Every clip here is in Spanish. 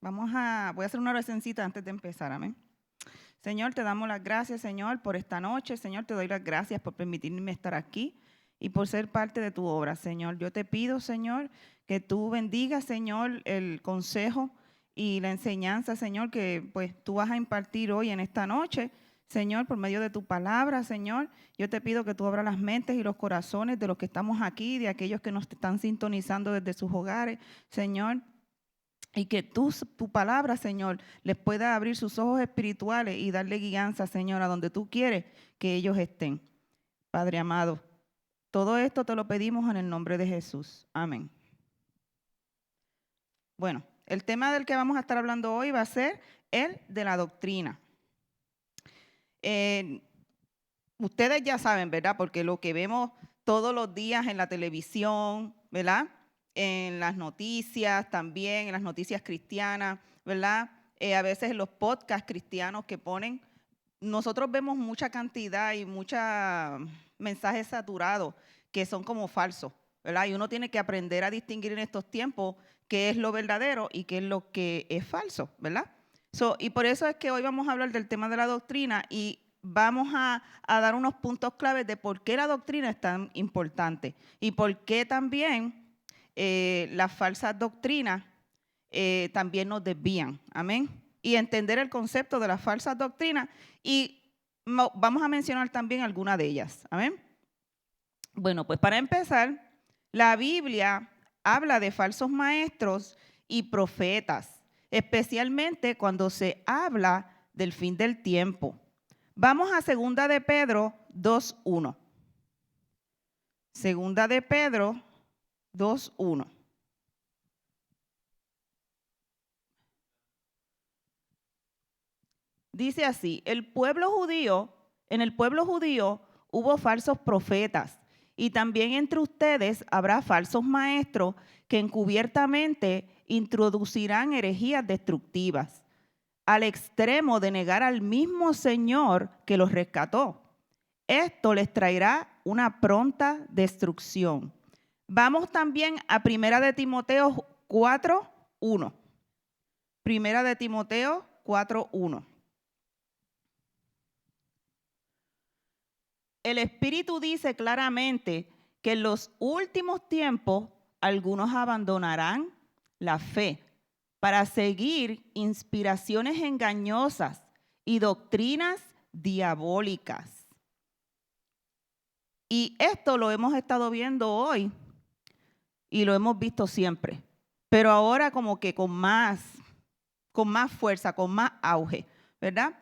Voy a hacer una oracióncita antes de empezar, amén. Señor, te damos las gracias, Señor, por esta noche. Señor, te doy las gracias por permitirme estar aquí y por ser parte de tu obra, Señor. Yo te pido, Señor, que tú bendigas, Señor, el consejo y la enseñanza, Señor, que pues tú vas a impartir hoy en esta noche, Señor, por medio de tu palabra, Señor. Yo te pido que tú abras las mentes y los corazones de los que estamos aquí, de aquellos que nos están sintonizando desde sus hogares, Señor. Y que tu palabra, Señor, les pueda abrir sus ojos espirituales y darle guianza, Señor, a donde tú quieres que ellos estén. Padre amado, todo esto te lo pedimos en el nombre de Jesús. Amén. Bueno, el tema del que vamos a estar hablando hoy va a ser el de la doctrina. Ustedes ya saben, ¿verdad? Porque lo que vemos todos los días en la televisión, ¿verdad? En las noticias también, en las noticias cristianas, ¿verdad? A veces en los podcasts cristianos que ponen, nosotros vemos mucha cantidad y muchos mensajes saturados que son como falsos, ¿verdad? Y uno tiene que aprender a distinguir en estos tiempos qué es lo verdadero y qué es lo que es falso, ¿verdad? Y por eso es que hoy vamos a hablar del tema de la doctrina y vamos a dar unos puntos claves de por qué la doctrina es tan importante y por qué también las falsas doctrinas también nos desvían. Amén. Y entender el concepto de las falsas doctrinas y vamos a mencionar también algunas de ellas. Amén. Bueno, pues para empezar, la Biblia habla de falsos maestros y profetas, especialmente cuando se habla del fin del tiempo. Vamos a 2 de Pedro 2:1. 2 de Pedro 2:1. Dice así: en el pueblo judío hubo falsos profetas, y también entre ustedes habrá falsos maestros que encubiertamente introducirán herejías destructivas, al extremo de negar al mismo Señor que los rescató. Esto les traerá una pronta destrucción. Vamos también a 1 de Timoteo 4:1. 1 de Timoteo 4:1. El Espíritu dice claramente que en los últimos tiempos algunos abandonarán la fe para seguir inspiraciones engañosas y doctrinas diabólicas. Y esto lo hemos estado viendo hoy y lo hemos visto siempre, pero ahora como que con más fuerza, con más auge, ¿verdad?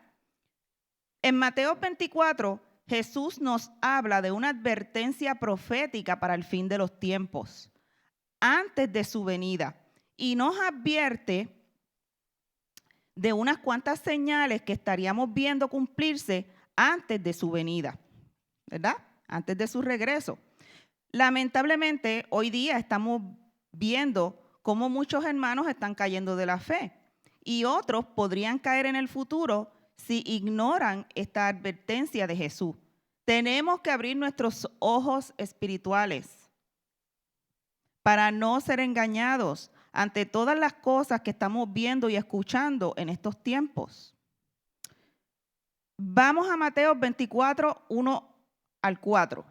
En Mateo 24, Jesús nos habla de una advertencia profética para el fin de los tiempos, antes de su venida, y nos advierte de unas cuantas señales que estaríamos viendo cumplirse antes de su venida, ¿verdad? Antes de su regreso. Lamentablemente, hoy día estamos viendo cómo muchos hermanos están cayendo de la fe y otros podrían caer en el futuro si ignoran esta advertencia de Jesús. Tenemos que abrir nuestros ojos espirituales para no ser engañados ante todas las cosas que estamos viendo y escuchando en estos tiempos. Vamos a Mateo 24, 1 al 4.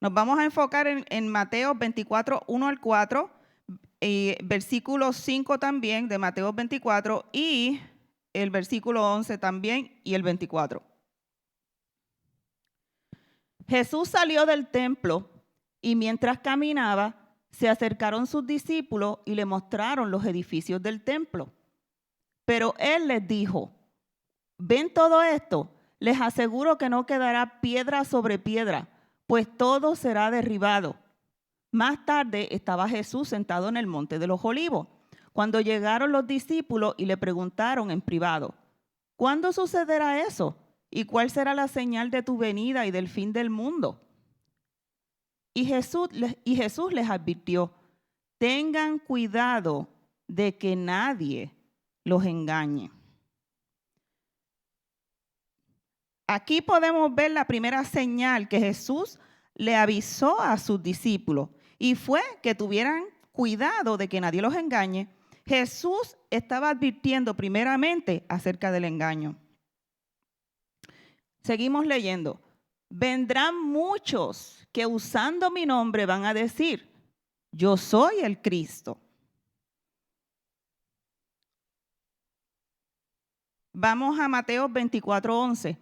Nos vamos a enfocar en Mateo 24, 1 al 4, versículo 5 también de Mateo 24 y el versículo 11 también y el 24. Jesús salió del templo y mientras caminaba se acercaron sus discípulos y le mostraron los edificios del templo. Pero él les dijo: ¿ven todo esto? Les aseguro que no quedará piedra sobre piedra, pues todo será derribado. Más tarde estaba Jesús sentado en el monte de los Olivos, cuando llegaron los discípulos y le preguntaron en privado: ¿cuándo sucederá eso? ¿Y cuál será la señal de tu venida y del fin del mundo? Y Jesús les advirtió: tengan cuidado de que nadie los engañe. Aquí podemos ver la primera señal que Jesús le avisó a sus discípulos y fue que tuvieran cuidado de que nadie los engañe. Jesús estaba advirtiendo primeramente acerca del engaño. Seguimos leyendo. Vendrán muchos que usando mi nombre van a decir, yo soy el Cristo. Vamos a Mateo 24:11.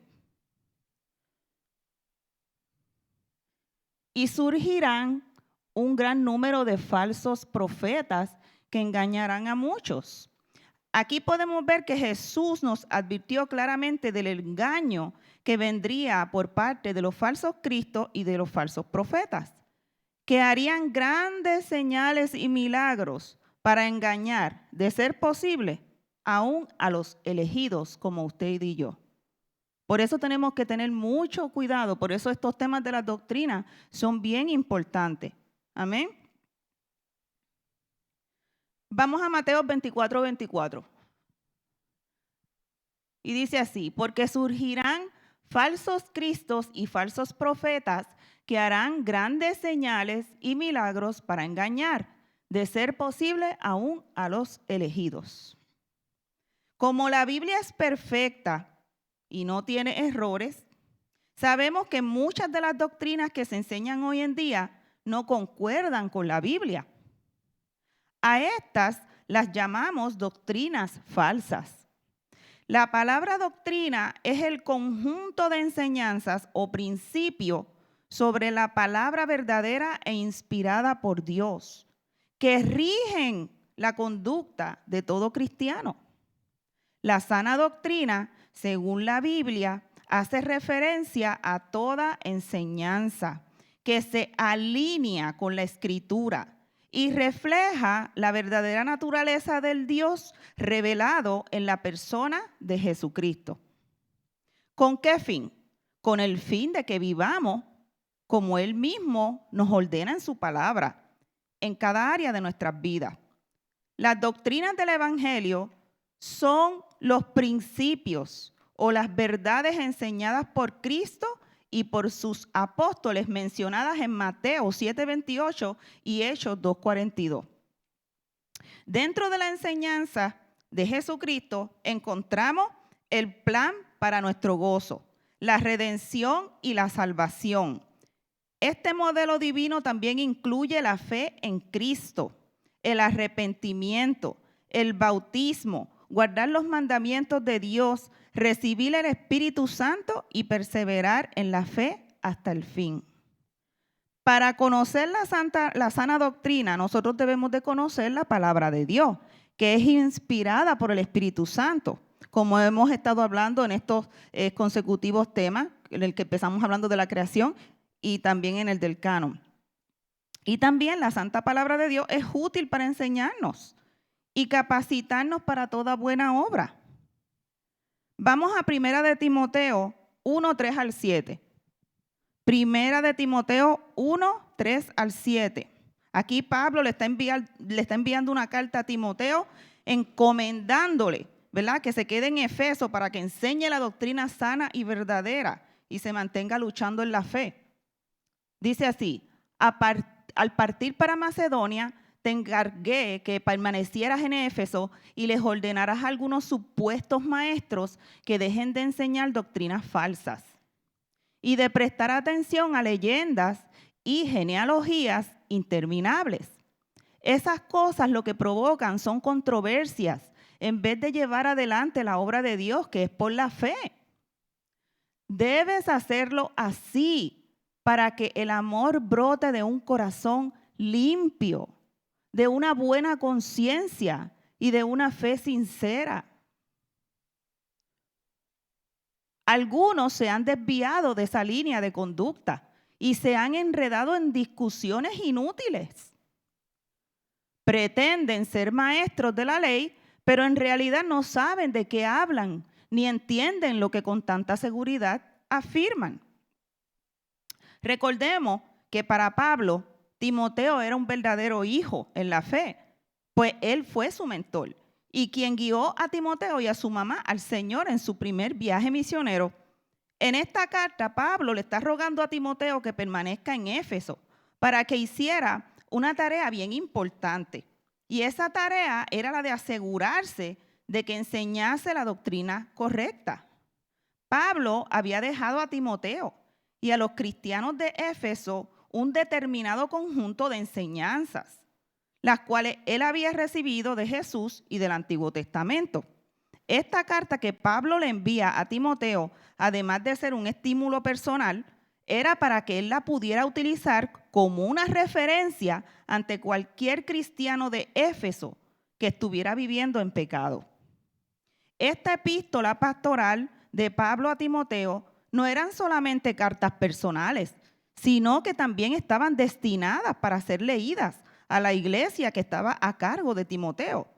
Y surgirán un gran número de falsos profetas que engañarán a muchos. Aquí podemos ver que Jesús nos advirtió claramente del engaño que vendría por parte de los falsos cristos y de los falsos profetas, que harían grandes señales y milagros para engañar, de ser posible, aún a los elegidos como usted y yo. Por eso tenemos que tener mucho cuidado, por eso estos temas de la doctrina son bien importantes. Amén. Vamos a Mateo 24:24. Y dice así, porque surgirán falsos cristos y falsos profetas que harán grandes señales y milagros para engañar, de ser posible, aún a los elegidos. Como la Biblia es perfecta y no tiene errores, sabemos que muchas de las doctrinas que se enseñan hoy en día no concuerdan con la Biblia. A estas las llamamos doctrinas falsas. La palabra doctrina es el conjunto de enseñanzas o principios sobre la palabra verdadera e inspirada por Dios, que rigen la conducta de todo cristiano. La sana doctrina, según la Biblia, hace referencia a toda enseñanza que se alinea con la Escritura y refleja la verdadera naturaleza del Dios revelado en la persona de Jesucristo. ¿Con qué fin? Con el fin de que vivamos como Él mismo nos ordena en su palabra, en cada área de nuestras vidas. Las doctrinas del Evangelio son los principios o las verdades enseñadas por Cristo y por sus apóstoles mencionadas en Mateo 7:28 y Hechos 2:42. Dentro de la enseñanza de Jesucristo encontramos el plan para nuestro gozo, la redención y la salvación. Este modelo divino también incluye la fe en Cristo, el arrepentimiento, el bautismo, guardar los mandamientos de Dios, recibir el Espíritu Santo y perseverar en la fe hasta el fin. Para conocer la sana doctrina, nosotros debemos de conocer la palabra de Dios, que es inspirada por el Espíritu Santo, como hemos estado hablando en estos consecutivos temas, en el que empezamos hablando de la creación y también en el del canon. Y también la santa palabra de Dios es útil para enseñarnos y capacitarnos para toda buena obra. Vamos a 1 de Timoteo 1:3-7. 1 de Timoteo 1:3-7. Aquí Pablo le está enviando una carta a Timoteo encomendándole, ¿verdad?, que se quede en Efeso para que enseñe la doctrina sana y verdadera y se mantenga luchando en la fe. Dice así, al partir para Macedonia, te encargué que permanecieras en Éfeso y les ordenarás a algunos supuestos maestros que dejen de enseñar doctrinas falsas y de prestar atención a leyendas y genealogías interminables. Esas cosas lo que provocan son controversias en vez de llevar adelante la obra de Dios, que es por la fe. Debes hacerlo así para que el amor brote de un corazón limpio, de una buena conciencia y de una fe sincera. Algunos se han desviado de esa línea de conducta y se han enredado en discusiones inútiles. Pretenden ser maestros de la ley, pero en realidad no saben de qué hablan ni entienden lo que con tanta seguridad afirman. Recordemos que para Pablo, Timoteo era un verdadero hijo en la fe, pues él fue su mentor y quien guió a Timoteo y a su mamá al Señor en su primer viaje misionero. En esta carta, Pablo le está rogando a Timoteo que permanezca en Éfeso para que hiciera una tarea bien importante. Y esa tarea era la de asegurarse de que enseñase la doctrina correcta. Pablo había dejado a Timoteo y a los cristianos de Éfeso un determinado conjunto de enseñanzas, las cuales él había recibido de Jesús y del Antiguo Testamento. Esta carta que Pablo le envía a Timoteo, además de ser un estímulo personal, era para que él la pudiera utilizar como una referencia ante cualquier cristiano de Éfeso que estuviera viviendo en pecado. Esta epístola pastoral de Pablo a Timoteo no eran solamente cartas personales, sino que también estaban destinadas para ser leídas a la iglesia que estaba a cargo de Timoteo.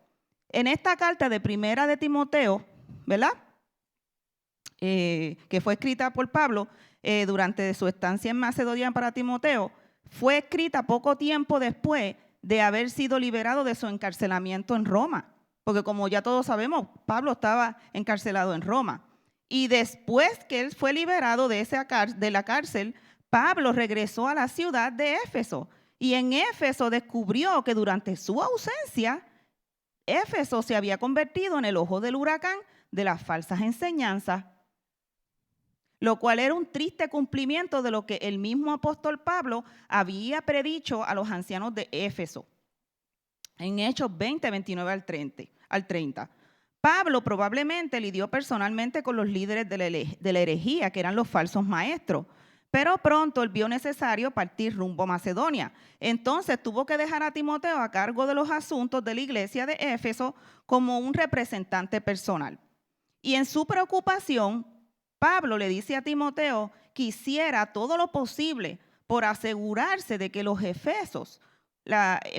En esta carta de primera de Timoteo, ¿verdad? Que fue escrita por Pablo durante su estancia en Macedonia para Timoteo, fue escrita poco tiempo después de haber sido liberado de su encarcelamiento en Roma. Porque como ya todos sabemos, Pablo estaba encarcelado en Roma. Y después que él fue liberado de la cárcel, Pablo regresó a la ciudad de Éfeso. Y en Éfeso descubrió que durante su ausencia, Éfeso se había convertido en el ojo del huracán de las falsas enseñanzas, lo cual era un triste cumplimiento de lo que el mismo apóstol Pablo había predicho a los ancianos de Éfeso. En Hechos 20, 29 al 30. Pablo probablemente lidió personalmente con los líderes de la herejía, que eran los falsos maestros, pero pronto él vio necesario partir rumbo a Macedonia. Entonces tuvo que dejar a Timoteo a cargo de los asuntos de la iglesia de Éfeso como un representante personal. Y en su preocupación, Pablo le dice a Timoteo que hiciera todo lo posible por asegurarse de que los efesos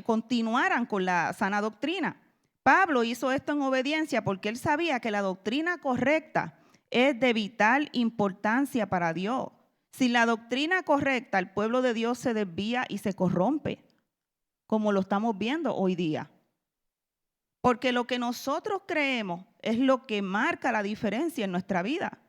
continuaran con la sana doctrina. Pablo hizo esto en obediencia porque él sabía que la doctrina correcta es de vital importancia para Dios. Sin la doctrina correcta, el pueblo de Dios se desvía y se corrompe, como lo estamos viendo hoy día. Porque lo que nosotros creemos es lo que marca la diferencia en nuestra vida.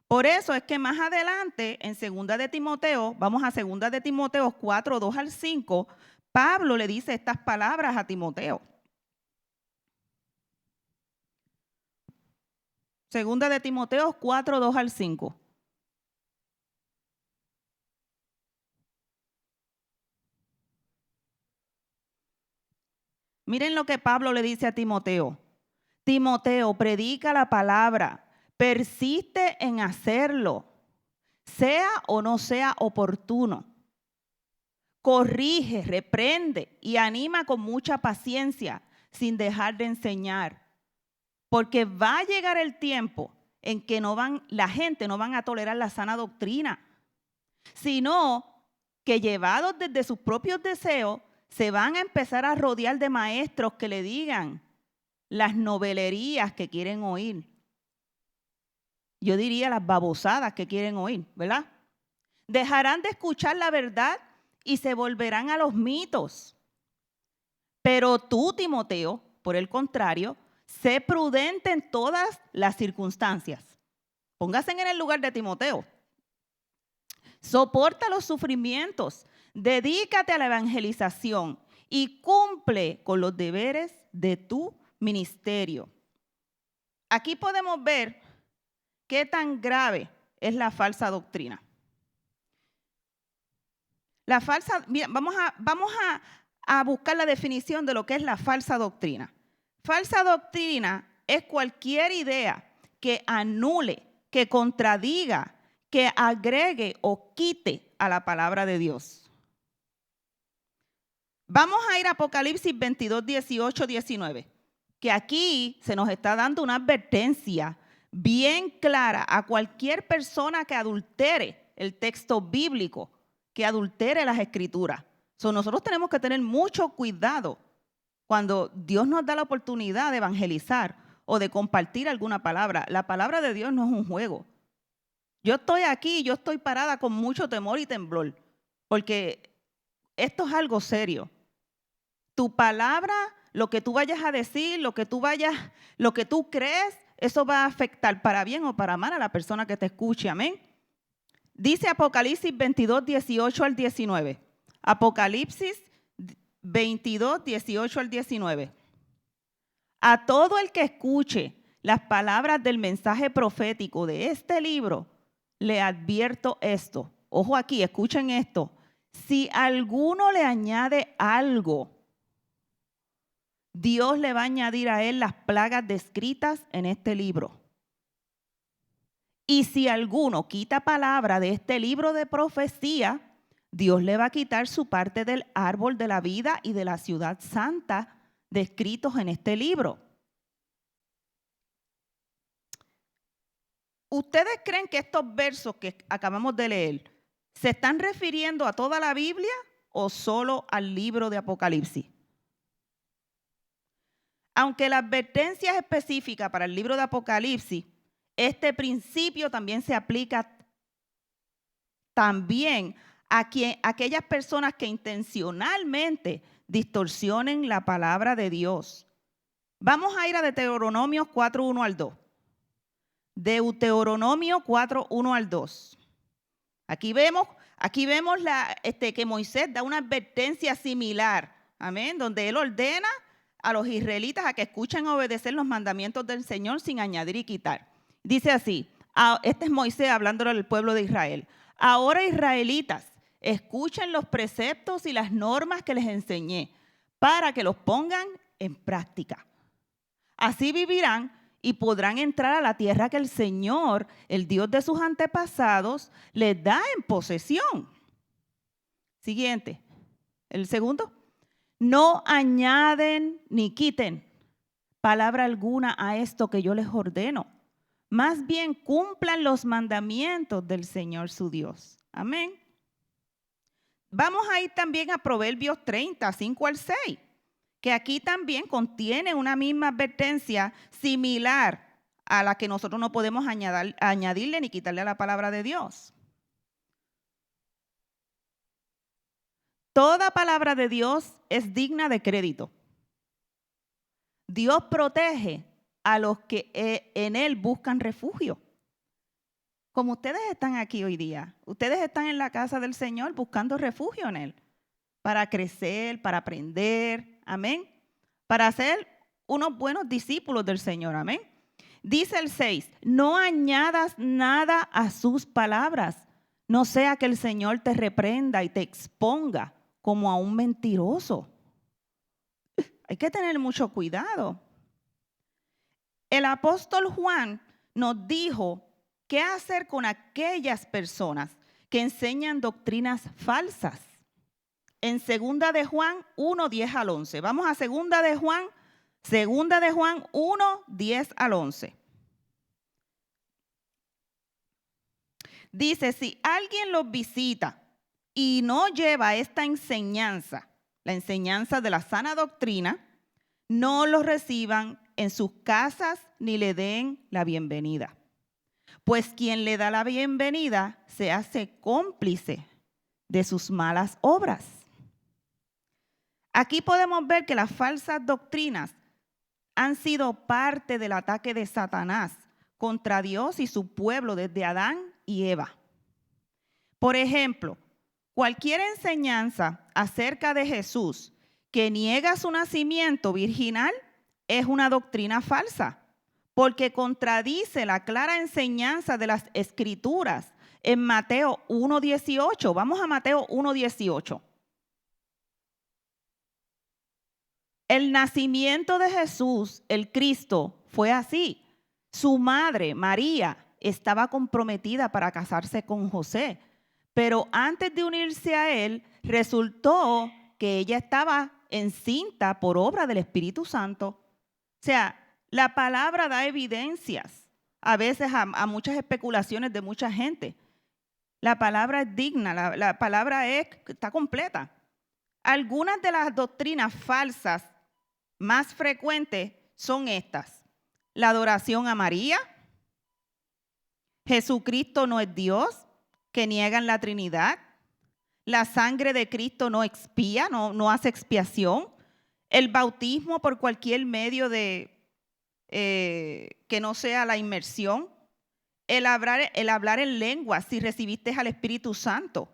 Por eso es que más adelante, en 2 de Timoteo, vamos a 2 de Timoteo 4, 2 al 5, Pablo le dice estas palabras a Timoteo. 2 de Timoteo 4, 2 al 5. Miren lo que Pablo le dice a Timoteo. Timoteo, predica la palabra, persiste en hacerlo, sea o no sea oportuno. Corrige, reprende y anima con mucha paciencia, sin dejar de enseñar. Porque va a llegar el tiempo en que la gente no van a tolerar la sana doctrina, sino que llevados desde sus propios deseos, se van a empezar a rodear de maestros que le digan las novelerías que quieren oír. Yo diría las babosadas que quieren oír, ¿verdad? Dejarán de escuchar la verdad y se volverán a los mitos. Pero tú, Timoteo, por el contrario, sé prudente en todas las circunstancias. Póngase en el lugar de Timoteo. Soporta los sufrimientos, dedícate a la evangelización y cumple con los deberes de tu ministerio. Aquí podemos ver qué tan grave es la falsa doctrina. Vamos a buscar la definición de lo que es la falsa doctrina. Falsa doctrina es cualquier idea que anule, que contradiga, que agregue o quite a la palabra de Dios. Vamos a ir a Apocalipsis 22, 18, 19, que aquí se nos está dando una advertencia bien clara a cualquier persona que adultere el texto bíblico, que adultere las escrituras. Nosotros tenemos que tener mucho cuidado cuando Dios nos da la oportunidad de evangelizar o de compartir alguna palabra. La palabra de Dios no es un juego. Yo estoy aquí, yo estoy parada con mucho temor y temblor, porque esto es algo serio. Tu palabra, lo que tú vayas a decir, lo que tú crees, eso va a afectar para bien o para mal a la persona que te escuche. Amén. Dice Apocalipsis 22, 18 al 19. Apocalipsis 22, 18 al 19. A todo el que escuche las palabras del mensaje profético de este libro, le advierto esto. Ojo aquí, escuchen esto. Si alguno le añade algo, Dios le va a añadir a él las plagas descritas en este libro. Y si alguno quita palabra de este libro de profecía, Dios le va a quitar su parte del árbol de la vida y de la ciudad santa descritos en este libro. ¿Ustedes creen que estos versos que acabamos de leer se están refiriendo a toda la Biblia o solo al libro de Apocalipsis? Aunque la advertencia es específica para el libro de Apocalipsis, este principio también se aplica también a aquellas personas que intencionalmente distorsionen la palabra de Dios. Vamos a ir a Deuteronomio 4:1 al 2. Deuteronomio 4:1 al 2. Aquí vemos que Moisés da una advertencia similar, amén, donde él ordena a los israelitas a que escuchen obedecer los mandamientos del Señor sin añadir y quitar. Dice así, este es Moisés hablándole al pueblo de Israel. Ahora, israelitas, escuchen los preceptos y las normas que les enseñé para que los pongan en práctica. Así vivirán y podrán entrar a la tierra que el Señor, el Dios de sus antepasados, les da en posesión. Siguiente, el segundo. No añaden ni quiten palabra alguna a esto que yo les ordeno. Más bien cumplan los mandamientos del Señor su Dios. Amén. Vamos a ir también a Proverbios 30, 5 al 6, que aquí también contiene una misma advertencia similar a la que nosotros no podemos añadirle ni quitarle a la palabra de Dios. Toda palabra de Dios es digna de crédito. Dios protege a los que en Él buscan refugio. Como ustedes están aquí hoy día, ustedes están en la casa del Señor buscando refugio en Él, para crecer, para aprender, amén, para ser unos buenos discípulos del Señor, amén. Dice el 6, no añadas nada a sus palabras, no sea que el Señor te reprenda y te exponga como a un mentiroso. Hay que tener mucho cuidado. El apóstol Juan nos dijo qué hacer con aquellas personas que enseñan doctrinas falsas. En 2 de Juan 1, 10 al 11. Vamos a 2 de Juan 1, 10 al 11. Dice, si alguien los visita y no lleva esta enseñanza, la enseñanza de la sana doctrina, no los reciban en sus casas ni le den la bienvenida. Pues quien le da la bienvenida se hace cómplice de sus malas obras. Aquí podemos ver que las falsas doctrinas han sido parte del ataque de Satanás contra Dios y su pueblo desde Adán y Eva. Por ejemplo, cualquier enseñanza acerca de Jesús que niega su nacimiento virginal es una doctrina falsa, porque contradice la clara enseñanza de las Escrituras en Mateo 1:18. Vamos a Mateo 1:18. El nacimiento de Jesús, el Cristo, fue así. Su madre, María, estaba comprometida para casarse con José, pero antes de unirse a él, resultó que ella estaba encinta por obra del Espíritu Santo. O sea, la palabra da evidencias, a veces a muchas especulaciones de mucha gente. La palabra es digna, la palabra está completa. Algunas de las doctrinas falsas más frecuentes son estas: la adoración a María, Jesucristo no es Dios, que niegan la Trinidad, la sangre de Cristo no expía, no hace expiación, el bautismo por cualquier medio que no sea la inmersión, el hablar en lenguas si recibiste al Espíritu Santo.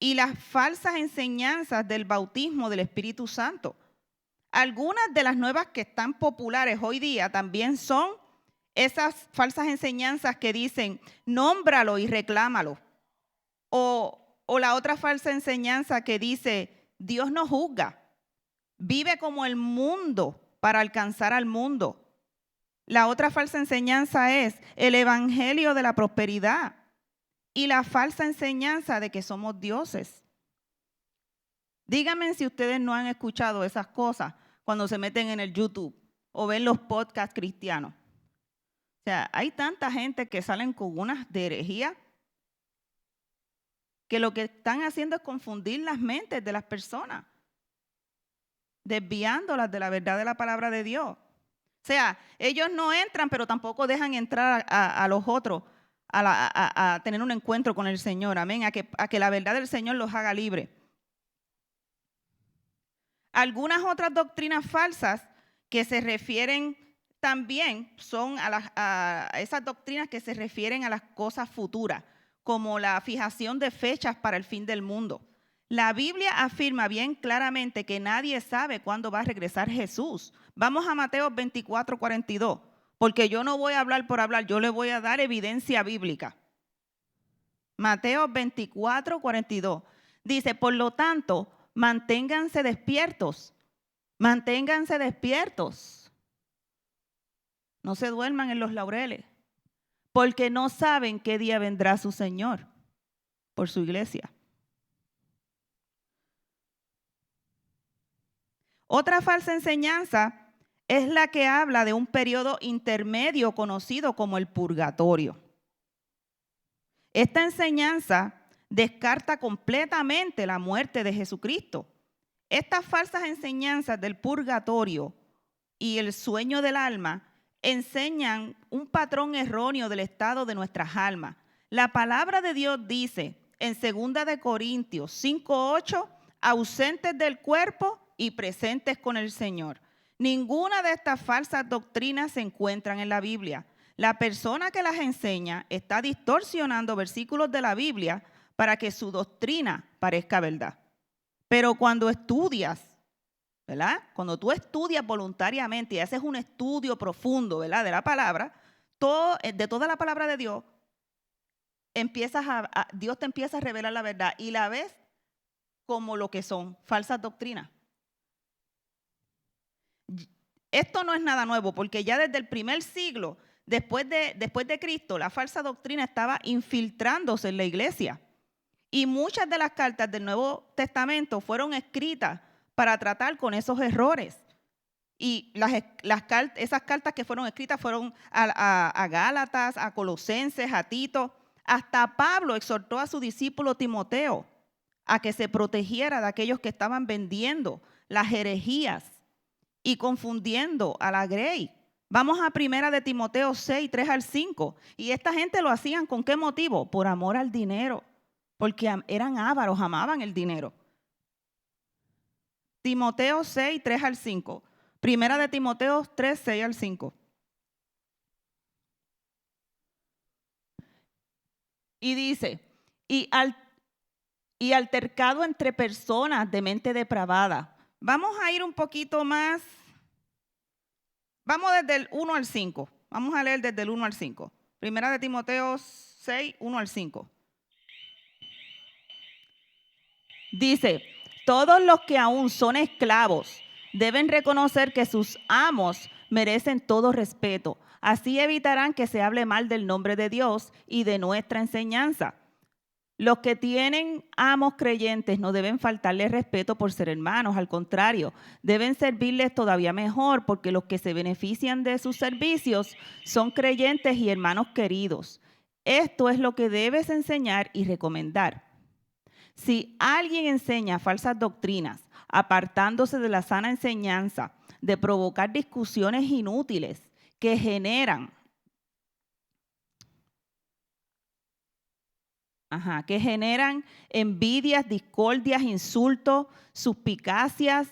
y las falsas enseñanzas del bautismo del Espíritu Santo. Algunas de las nuevas que están populares hoy día también son esas falsas enseñanzas que dicen, nómbralo y reclámalo. O la otra falsa enseñanza que dice, Dios no juzga, vive como el mundo para alcanzar al mundo. La otra falsa enseñanza es el evangelio de la prosperidad y la falsa enseñanza de que somos dioses. Díganme si ustedes no han escuchado esas cosas cuando se meten en el YouTube o ven los podcasts cristianos. O sea, hay tanta gente que salen con unas de herejía que lo que están haciendo es confundir las mentes de las personas, desviándolas de la verdad de la palabra de Dios. O sea, ellos no entran, pero tampoco dejan entrar a los otros a tener un encuentro con el Señor. Amén. A que la verdad del Señor los haga libres. Algunas otras doctrinas falsas que se refieren también son a esas doctrinas que se refieren a las cosas futuras, como la fijación de fechas para el fin del mundo. La Biblia afirma bien claramente que nadie sabe cuándo va a regresar Jesús. Vamos a Mateo 24, 42, porque yo no voy a hablar por hablar, yo le voy a dar evidencia bíblica. Mateo 24, 42. Dice, por lo tanto, manténganse despiertos. Manténganse despiertos. No se duerman en los laureles, porque no saben qué día vendrá su Señor por su iglesia. Otra falsa enseñanza es la que habla de un periodo intermedio conocido como el purgatorio. Esta enseñanza descarta completamente la muerte de Jesucristo. Estas falsas enseñanzas del purgatorio y el sueño del alma enseñan un patrón erróneo del estado de nuestras almas. La palabra de Dios dice en 2 de Corintios 5:8, ausentes del cuerpo y presentes con el Señor. Ninguna de estas falsas doctrinas se encuentran en la Biblia. La persona que las enseña está distorsionando versículos de la Biblia para que su doctrina parezca verdad. Pero cuando estudias, ¿verdad? Cuando tú estudias voluntariamente y haces un estudio profundo, ¿verdad?, de la palabra, de toda la palabra de Dios, Dios te empieza a revelar la verdad y la ves como lo que son, falsas doctrinas. Esto no es nada nuevo, porque ya desde el primer siglo, después de Cristo, la falsa doctrina estaba infiltrándose en la iglesia. Y muchas de las cartas del Nuevo Testamento fueron escritas para tratar con esos errores. Y esas cartas que fueron escritas fueron a Gálatas, a Colosenses, a Tito. Hasta Pablo exhortó a su discípulo Timoteo a que se protegiera de aquellos que estaban vendiendo las herejías y confundiendo a la grey. Vamos a 1 de Timoteo 6, 3 al 5. Y esta gente lo hacían ¿con qué motivo? Por amor al dinero, porque eran ávaros, amaban el dinero. Timoteo 6, 3 al 5. 1 de Timoteo 3, 6 al 5. Y dice, y altercado entre personas de mente depravada. Vamos a ir un poquito más. Vamos desde el 1 al 5. Vamos a leer desde el 1 al 5. 1 de Timoteo 6, 1 al 5. Dice, todos los que aún son esclavos deben reconocer que sus amos merecen todo respeto. Así evitarán que se hable mal del nombre de Dios y de nuestra enseñanza. Los que tienen amos creyentes no deben faltarles respeto por ser hermanos, al contrario, deben servirles todavía mejor porque los que se benefician de sus servicios son creyentes y hermanos queridos. Esto es lo que debes enseñar y recomendar. Si alguien enseña falsas doctrinas, apartándose de la sana enseñanza, de provocar discusiones inútiles que generan envidias, discordias, insultos, suspicacias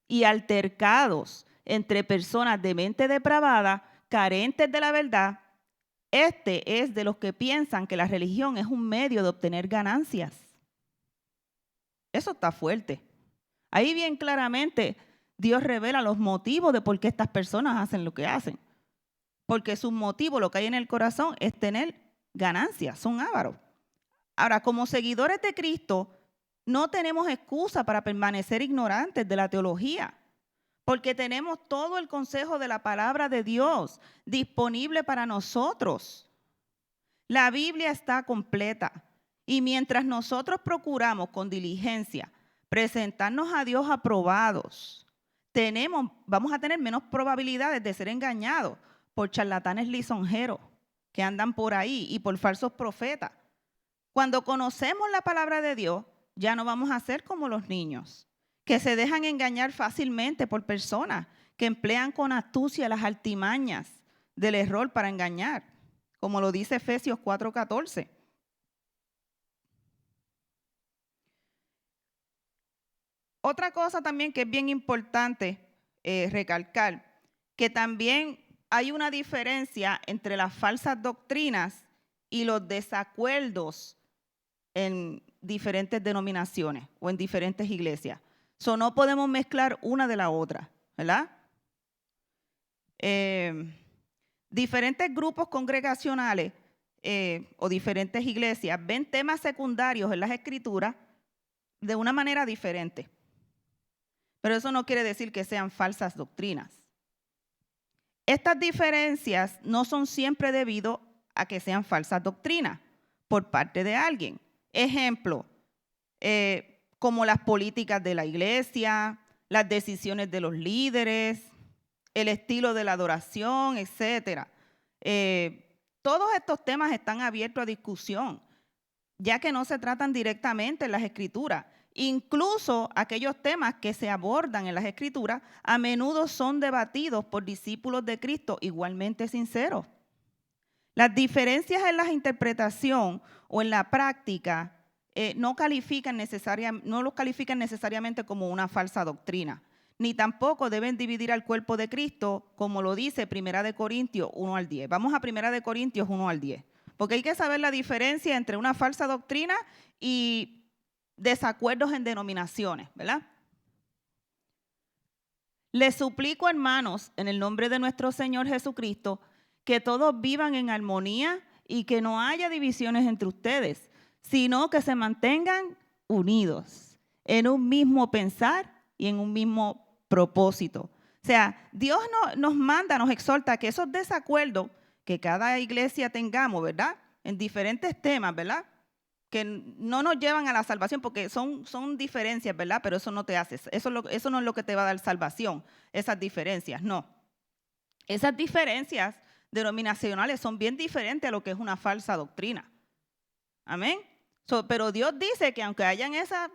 y altercados entre personas de mente depravada, carentes de la verdad, este es de los que piensan que la religión es un medio de obtener ganancias. Eso está fuerte. Ahí bien claramente Dios revela los motivos de por qué estas personas hacen lo que hacen. Porque su motivo, lo que hay en el corazón, es tener ganancias, son ávaros. Ahora, como seguidores de Cristo, no tenemos excusa para permanecer ignorantes de la teología, porque tenemos todo el consejo de la palabra de Dios disponible para nosotros. La Biblia está completa y mientras nosotros procuramos con diligencia presentarnos a Dios aprobados, vamos a tener menos probabilidades de ser engañados por charlatanes lisonjeros que andan por ahí y por falsos profetas. Cuando conocemos la palabra de Dios, ya no vamos a ser como los niños, que se dejan engañar fácilmente por personas que emplean con astucia las artimañas del error para engañar, como lo dice Efesios 4:14. Otra cosa también que es bien importante recalcar, que también hay una diferencia entre las falsas doctrinas y los desacuerdos en diferentes denominaciones o en diferentes iglesias. No podemos mezclar una de la otra, ¿verdad? Diferentes grupos congregacionales o diferentes iglesias ven temas secundarios en las escrituras de una manera diferente. Pero eso no quiere decir que sean falsas doctrinas. Estas diferencias no son siempre debido a que sean falsas doctrinas por parte de alguien. Ejemplo, como las políticas de la iglesia, las decisiones de los líderes, el estilo de la adoración, etc. Todos estos temas están abiertos a discusión, ya que no se tratan directamente en las Escrituras. Incluso aquellos temas que se abordan en las Escrituras a menudo son debatidos por discípulos de Cristo igualmente sinceros. Las diferencias en la interpretación o en la práctica no los califican necesariamente como una falsa doctrina, ni tampoco deben dividir al cuerpo de Cristo, como lo dice 1 Corintios 1-10. Vamos a 1 Corintios 1-10, porque hay que saber la diferencia entre una falsa doctrina y desacuerdos en denominaciones, ¿verdad? Les suplico, hermanos, en el nombre de nuestro Señor Jesucristo, que todos vivan en armonía y que no haya divisiones entre ustedes, sino que se mantengan unidos en un mismo pensar y en un mismo propósito. O sea, Dios nos manda, nos exhorta a que esos desacuerdos que cada iglesia tengamos, ¿verdad? En diferentes temas, ¿verdad? Que no nos llevan a la salvación, porque son diferencias, ¿verdad? Pero eso no te hace, eso no es lo que te va a dar salvación, esas diferencias, no. Esas diferencias denominacionales son bien diferentes a lo que es una falsa doctrina. Amén. Pero Dios dice que aunque hayan esas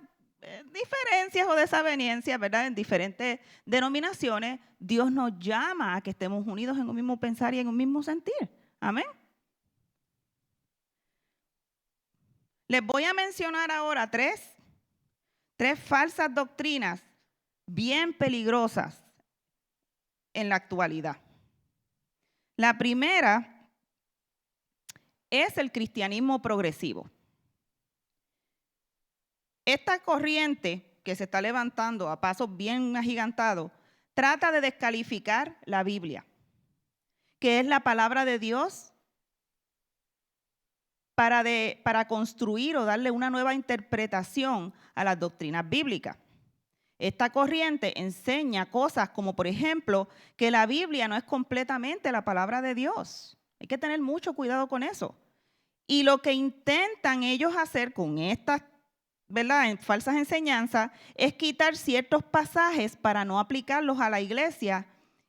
diferencias o desavenencias, ¿verdad? En diferentes denominaciones, Dios nos llama a que estemos unidos en un mismo pensar y en un mismo sentir. Amén. Les voy a mencionar ahora tres falsas doctrinas bien peligrosas en la actualidad. La primera es el cristianismo progresivo. Esta corriente que se está levantando a pasos bien agigantados trata de descalificar la Biblia, que es la palabra de Dios, para construir o darle una nueva interpretación a las doctrinas bíblicas. Esta corriente enseña cosas como, por ejemplo, que la Biblia no es completamente la palabra de Dios. Hay que tener mucho cuidado con eso. Y lo que intentan ellos hacer con estas, ¿verdad?, falsas enseñanzas es quitar ciertos pasajes para no aplicarlos a la iglesia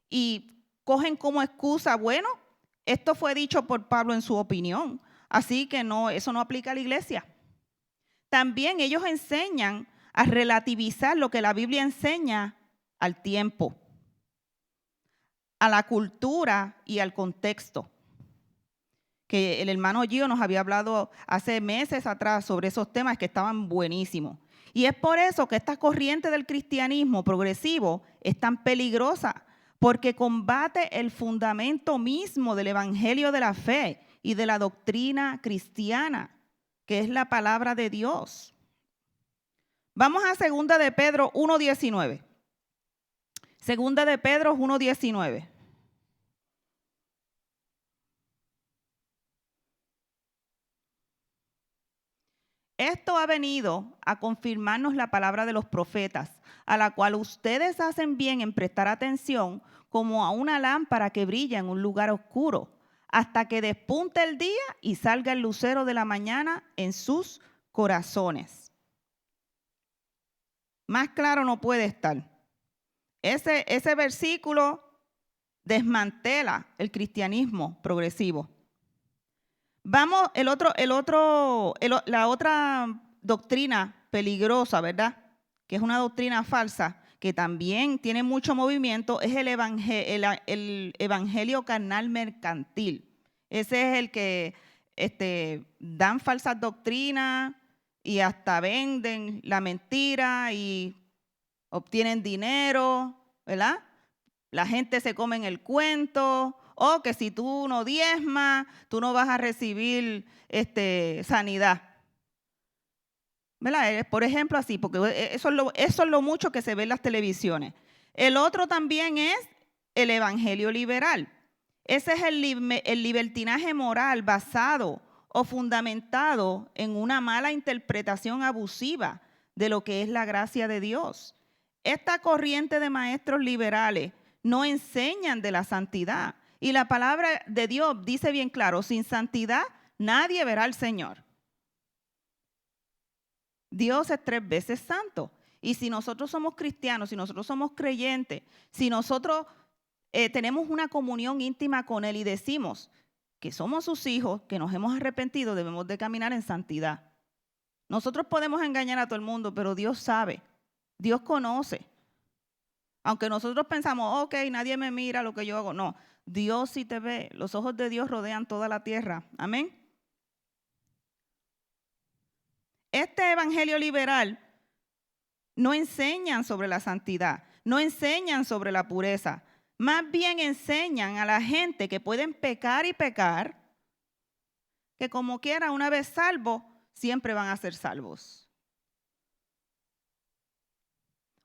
y cogen como excusa, bueno, esto fue dicho por Pablo en su opinión, así que eso no aplica a la iglesia. También ellos enseñan a relativizar lo que la Biblia enseña al tiempo, a la cultura y al contexto. Que el hermano Gio nos había hablado hace meses atrás sobre esos temas que estaban buenísimos. Y es por eso que esta corriente del cristianismo progresivo es tan peligrosa, porque combate el fundamento mismo del evangelio de la fe y de la doctrina cristiana, que es la palabra de Dios. Vamos a segunda de Pedro 1:19. Segunda de Pedro 1:19. Esto ha venido a confirmarnos la palabra de los profetas, a la cual ustedes hacen bien en prestar atención como a una lámpara que brilla en un lugar oscuro, hasta que despunte el día y salga el lucero de la mañana en sus corazones. Más claro no puede estar. Ese versículo desmantela el cristianismo progresivo. Vamos, la otra doctrina peligrosa, ¿verdad? Que es una doctrina falsa, que también tiene mucho movimiento, es el evangelio carnal mercantil. Ese es el que dan falsas doctrinas y hasta venden la mentira y obtienen dinero, ¿verdad? La gente se come en el cuento, o que si tú no diezmas, tú no vas a recibir sanidad. ¿Verdad? Por ejemplo, así, porque eso es lo mucho que se ve en las televisiones. El otro también es el evangelio liberal. Ese es el libertinaje moral basado o fundamentado en una mala interpretación abusiva de lo que es la gracia de Dios. Esta corriente de maestros liberales no enseñan de la santidad. Y la palabra de Dios dice bien claro, sin santidad nadie verá al Señor. Dios es 3 veces santo. Y si nosotros somos cristianos, si nosotros somos creyentes, si nosotros tenemos una comunión íntima con Él y decimos que somos sus hijos, que nos hemos arrepentido, debemos de caminar en santidad. Nosotros podemos engañar a todo el mundo, pero Dios sabe, Dios conoce. Aunque nosotros pensamos, ok, nadie me mira lo que yo hago. No, Dios sí te ve. Los ojos de Dios rodean toda la tierra. Amén. Este evangelio liberal no enseñan sobre la santidad, no enseñan sobre la pureza. Más bien enseñan a la gente que pueden pecar y pecar, que como quiera, una vez salvos, siempre van a ser salvos.